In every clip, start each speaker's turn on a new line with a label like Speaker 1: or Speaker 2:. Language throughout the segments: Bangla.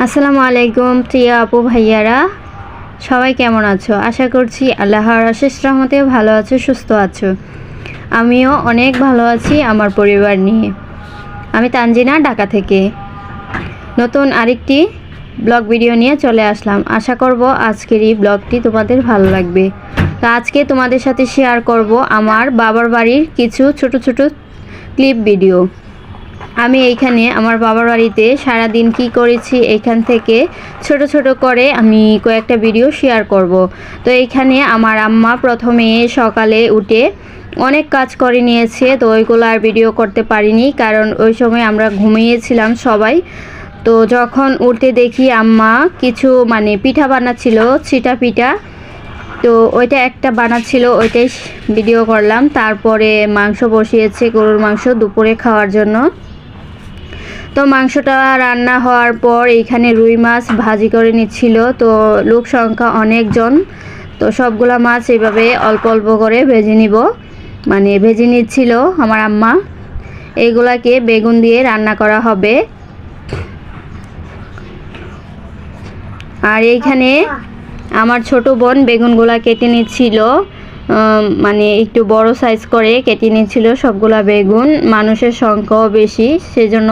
Speaker 1: আসসালামু আলাইকুম প্রিয় আপু ভাইয়ারা, সবাই কেমন আছো? আশা করছি আল্লাহর অশেষ রহমতে ভালো আছো, সুস্থ আছো। আমিও অনেক ভালো আছি আমার পরিবার নিয়ে। আমি তানজিনা, ঢাকা থেকে নতুন আরেকটি ব্লগ ভিডিও নিয়ে চলে আসলাম। আশা করব আজকের এই ব্লগটি তোমাদের ভালো লাগবে। তো আজকে তোমাদের সাথে শেয়ার করব আমার বাবার বাড়ির কিছু ছোট ছোট ক্লিপ ভিডিও। আমি এইখানে আমার বাবার বাড়িতে সারাদিন কি করেছি এইখান থেকে ছোট ছোট করে আমি কয়েকটা ভিডিও শেয়ার করব। তো এইখানে আমার আম্মা প্রথমে সকালে উঠে অনেক কাজ করে নিয়েছে, তো ওইগুলো আর ভিডিও করতে পারিনি কারণ ওই সময় আমরা ঘুমিয়েছিলাম সবাই। তো যখন উঠে দেখি আম্মা কিছু পিঠা বানাচ্ছিল, ছিটা পিঠা। তো ওইটা একটা বানাচ্ছিল, ওইটাই ভিডিও করলাম। তারপরে মাংস বসিয়েছে, গরুর মাংস দুপুরে খাওয়ার জন্য। তো মাংসটা রান্না হওয়ার পর এইখানে রুই মাছ ভাজি করে নিচ্ছিল। তো লোক সংখ্যা অনেকজন, তো সবগুলা মাছ এইভাবে অল্প অল্প করে ভেজে নিচ্ছিল আমার আম্মা। এইগুলাকে বেগুন দিয়ে রান্না করা হবে। আর এইখানে আমার ছোট বোন বেগুনগুলা কেটে নিচ্ছিল, একটু বড় সাইজ করে কেটে নিচ্ছিল সবগুলা বেগুন। মানুষের সংখ্যাও বেশি, সেজন্য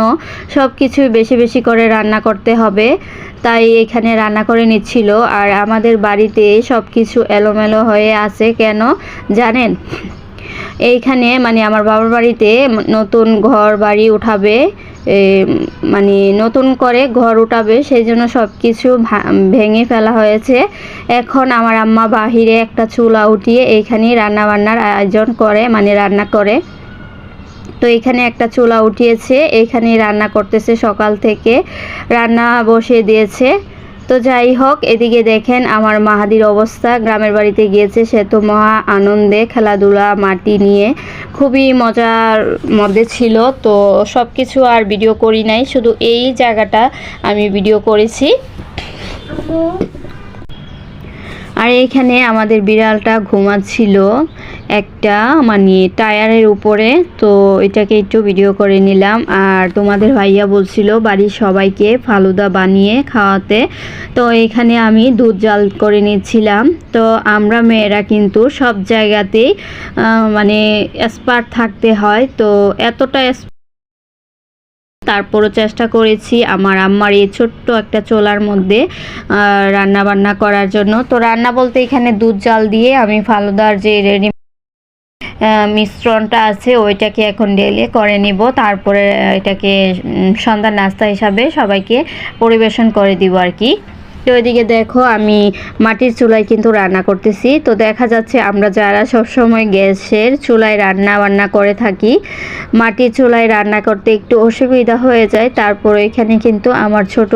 Speaker 1: সব কিছু বেশি বেশি করে রান্না করতে হবে, তাই এখানে রান্না করে নিচ্ছিল। আর আমাদের বাড়িতে সব কিছু এলোমেলো হয়ে আছে কেন জানেন? এইখানে আমার বাবার বাড়িতে নতুন ঘর বাড়ি উঠাবে, নতুন করে ঘর উঠাবে, সেই জন্য সব কিছু ভেঙে ফেলা হয়েছে। এখন আমার আম্মা বাহিরে একটা চুলা উঠিয়ে এইখানে রান্নাবান্নার আয়োজন করে, রান্না করে। তো এখানে একটা চুলা উঠিয়েছে, এইখানে রান্না করতেছে, সকাল থেকে রান্না বসিয়ে দিয়েছে। তো যাই হোক, এদিকে দেখেন আমার মাহাদির অবস্থা। গ্রামের বাড়িতে গিয়েছে, সে তো মহা আনন্দে খেলাধুলা মাটি নিয়ে খুবই মজার মধ্যে ছিল। তো সব কিছু আর ভিডিও করি নাই, শুধু এই জায়গাটা আমি ভিডিও করেছি। আর এইখানে আমাদের বিড়ালটা ঘুমাচ্ছিল একটা টায়ারের উপরে, তো এটাকে একটু ভিডিও করে নিলাম। আর তোমাদের ভাইয়া বলছিল বাড়ির সবাইকে ফালুদা বানিয়ে খাওয়াতে, তো এখানে আমি দুধ জাল করে নিচ্ছিলাম। তো আমরা মেয়েরা কিন্তু সব জায়গাতেই এক্সপার্ট থাকতে হয়, তো এতটা তারপরও চেষ্টা করেছি আমার আম্মার এই ছোট্ট একটা চোলার মধ্যে রান্না বান্না করার জন্য। তো রান্না বলতে এখানে দুধ জাল দিয়ে আমি ফালুদার যে রেডি মিশ্রণটা আছে ওইটাকে এখন ঢেলে করে নিব। তারপরে এটাকে সন্ধ্যার নাস্তা হিসাবে সবাইকে পরিবেশন করে দিব আর কি। তো ওইদিকে দেখো আমি মাটির চুলায় কিন্তু রান্না করতেছি। তো দেখা যাচ্ছে আমরা যারা সবসময় গ্যাসের চুলায় রান্না বান্না করে থাকি, মাটির চুলায় রান্না করতে একটু অসুবিধা হয়ে যায়। তারপরে এখানে কিন্তু আমার ছোট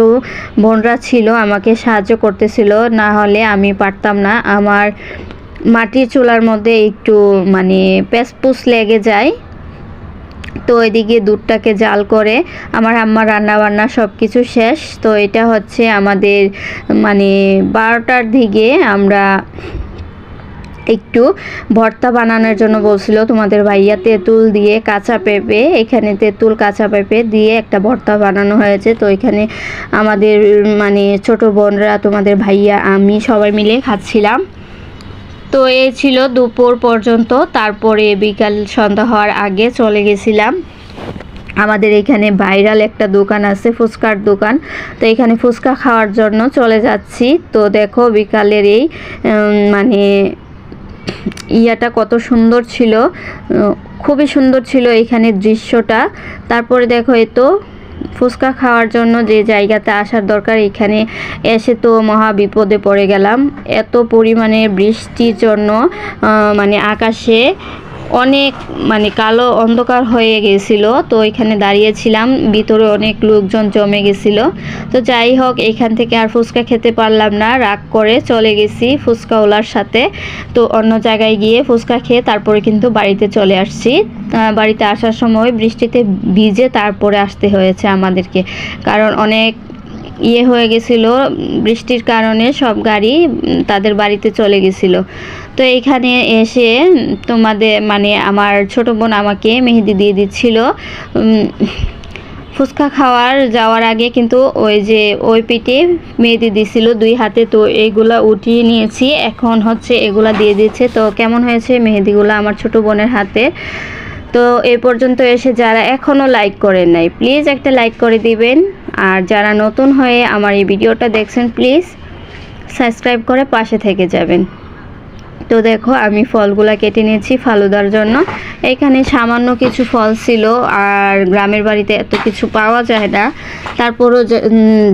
Speaker 1: বোনরা ছিল, আমাকে সাহায্য করতেছিল, না হলে আমি পারতাম না। আমার মাটির চুলার মধ্যে একটু প্যাচপুচ লেগে যায়। তো এদিকে দুধটাকে জাল করে আমার আম্মা রান্না বান্না সব কিছু শেষ। তো এটা হচ্ছে আমাদের 12টার দিকে আমরা একটু ভর্তা বানানোর জন্য বলছিল তোমাদের ভাইয়া, তেঁতুল দিয়ে কাঁচা পেঁপে, এখানে তেঁতুল কাঁচা পেঁপে দিয়ে একটা ভর্তা বানানো হয়েছে। তো এখানে আমাদের ছোট বোনরা, তোমাদের ভাইয়া, আমি সবাই মিলে খাচ্ছিলাম। তো এই ছিল দুপুর পর্যন্ত। তারপরে বিকাল সন্ধ্যা হওয়ার আগে চলে গেছিলাম আমাদের এখানে ভাইরাল একটা দোকান আছে, ফুচকার দোকান। তো এখানে ফুচকা খাওয়ার জন্য চলে যাচ্ছি। তো দেখো বিকালের এই ইয়াটা কত সুন্দর ছিল, খুবই সুন্দর ছিল এখানে দৃশ্যটা। তারপরে দেখো তো ফুচকা খাওয়ার জন্য যে জায়গাতে আসার দরকার, এখানে এসে তো মহা বিপদে পড়ে গেলাম। এত পরিমাণে বৃষ্টির জন্য আকাশে অনেক কালো অন্ধকার হয়ে গেছিল। তো এখানে দাঁড়িয়েছিলাম, ভিতরে অনেক লোকজন জমে গেছিল। তো যাই হোক, এখান থেকে আর ফুচকা খেতে পারলাম না, রাগ করে চলে গেছি ফুচকাওয়ালার সাথে। তো অন্য জায়গায় গিয়ে ফুচকা খেয়ে তারপরে কিন্তু বাড়িতে চলে আসছি। বাড়িতে আসার সময় বৃষ্টিতে ভিজে তারপরে আসতে হয়েছে আমাদেরকে, কারণ অনেক হয়ে গেছিল বৃষ্টির কারণে, সব গাড়ি তাদের বাড়িতে চলে গেছিল। তো এইখানে এসে তোমাদের আমার ছোট বোন আমাকে মেহেদি দিয়ে দিচ্ছিল। ফুচকা খাওয়ার যাওয়ার আগে কিন্তু ওই যে ওই পিঠে মেহেদি দিছিল 2 হাতে, তো এইগুলা উঠিয়ে নিয়েছি। এখন হচ্ছে এগুলা দিয়ে দিচ্ছে। তো কেমন হয়েছে মেহেদিগুলো আমার ছোট বোনের হাতে। তো এই পর্যন্ত এসে যারা এখনও লাইক করেন নাই প্লিজ একটা লাইক করে দিবেন, আর যারা নতুন হয়ে আমার এই ভিডিওটা দেখছেন প্লিজ সাবস্ক্রাইব করে পাশে থেকে যাবেন। তো দেখো আমি ফলগুলা কেটে নিয়েছি ফালুদার জন্য। এখানে সামান্য কিছু ফল ছিল, আর গ্রামের বাড়িতে এত কিছু পাওয়া যায় না, তারপরও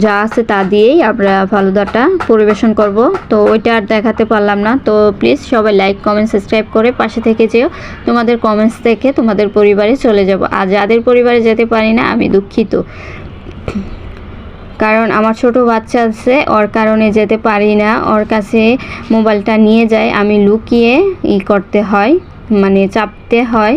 Speaker 1: যা আছে তা দিয়েই আমরা ফালুদাটা পরিবেশন করব। তো ওইটা আর দেখাতে পারলাম না। তো প্লিজ সবাই লাইক কমেন্ট সাবস্ক্রাইব করে পাশে থেকে যেও। তোমাদের কমেন্টস দেখে তোমাদের পরিবারে চলে যাব। আর যাদের পরিবারে যেতে পারি না আমি দুঃখিত, কারণ আমার ছোট বাচ্চা আছে, ওর কারণে যেতে পারি না। ওর কাছে মোবাইলটা নিয়ে যায়, আমি লুকিয়ে করতে হয়, মানে চাপতে হয়।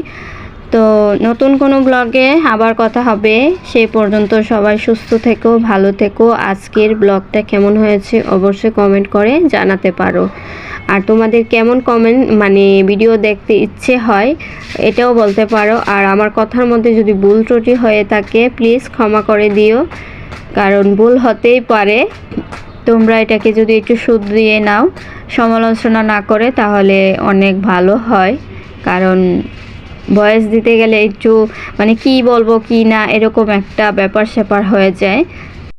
Speaker 1: তো নতুন কোনো ব্লগে আবার কথা হবে, সেই পর্যন্ত সবাই সুস্থ থেকো, ভালো থেকো। আজকের ব্লগটা কেমন হয়েছে অবশ্যই কমেন্ট করে জানাতে পারো। আর তোমাদের কেমন কমেন্ট মানে ভিডিও দেখতে ইচ্ছে হয় এটাও বলতে পারো। আর আমার কথার মধ্যে যদি ভুল ত্রুটি হয়ে থাকে প্লিজ ক্ষমা করে দিও, কারণ ভুল হতেই পারে। তোমরা এটাকে যদি একটু শুধরিয়ে নাও, সমালোচনা না করে, তাহলে অনেক ভালো হয়। কারণ ভয়েস দিতে গেলে একটু মানে কি বলবো কি না এরকম একটা ব্যাপার স্যাপার হয়ে যায়।